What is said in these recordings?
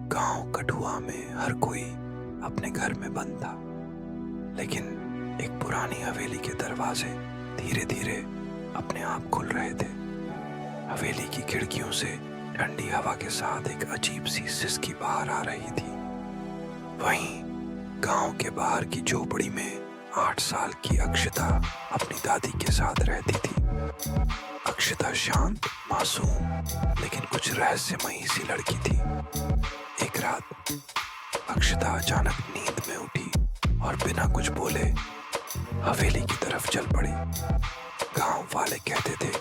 गांव कठुआ में हर कोई अपने घर में बंद था, लेकिन एक पुरानी हवेली के दरवाजे धीरे धीरे अपने आप खुल रहे थे। हवेली की खिड़कियों से ठंडी हवा के साथ एक अजीब सी सिसकी बाहर आ रही थी। वहीं गांव के बाहर की झोपड़ी में 8 साल की अक्षता अपनी दादी के साथ रहती थी। अक्षता शांत, मासूम, लेकिन कुछ रहस्यमयी सी लड़की थी। एक रात अक्षता अचानक नींद में उठी और बिना कुछ बोले हवेली की तरफ चल पड़ी। गांव वाले कहते थे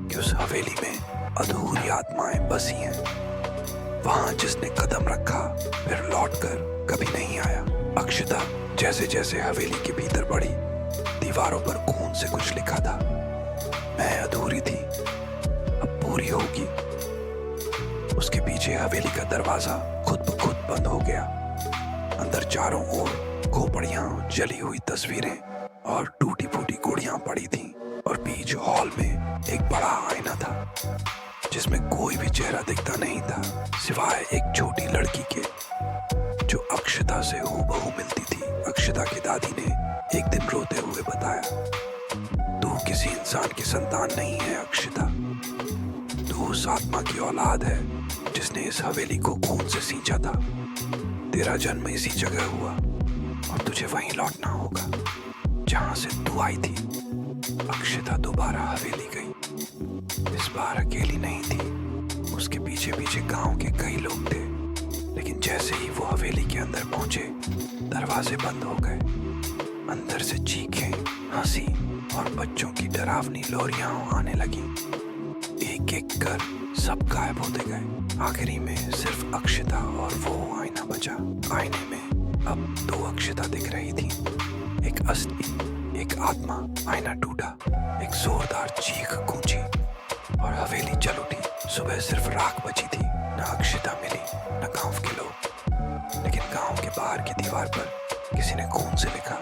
कि उस हवेली में अधूरी आत्माएं बसी हैं। वहां जिसने कदम रखा फिर लौटकर कभी नहीं आया। अक्षता जैसे जैसे हवेली के भीतर बढ़ी, दीवारों पर खून से कुछ लिखा था। मैं अधूरी थी, अब पूरी होगी। उसके पीछे हवेली का दरवाजा खुद ब खुद बंद हो गया। अंदर चारों ओर खोपड़ियां, जली हुई तस्वीरें और टूटी फूटी गुड़ियां पड़ी थीं। और बीच हॉल में एक बड़ा आईना था जिसमें कोई भी चेहरा दिखता नहीं था, सिवाय एक छोटी लड़की के जो अक्षता से हूबहू मिलती थी। अक्षता की दादी ने एक दिन रोते हुए बताया, तू किसी इंसान की संतान नहीं है अक्षता, तू उस आत्मा की औलाद है जिसने इस हवेली को खून से सींचा था। तेरा जन्म इसी जगह हुआ और तुझे वहीं लौटना होगा जहां से तू आई थी। अक्षता दोबारा हवेली गई। इस बार अकेली नहीं थी, उसके पीछे पीछे गांव के कई लोग थे। लेकिन जैसे ही वो हवेली के अंदर पहुंचे, दरवाजे बंद हो गए। अंदर से चीखें, हंसी और बच्चों की डरावनी लोरियां आने लगी। एक एक कर सब गायब होते गए। आखिरी में सिर्फ अक्षता और वो आईना बचा। आईने में अब 2 अक्षता दिख रही थी, एक असली, एक आत्मा। आईना टूटा, एक जोरदार चीख गूंजी और हवेली जल उठी। सुबह सिर्फ राख बची थी, न अक्षता मिली न गांव के लोग। लेकिन गांव के बाहर की दीवार पर किसी ने खून से लिखा,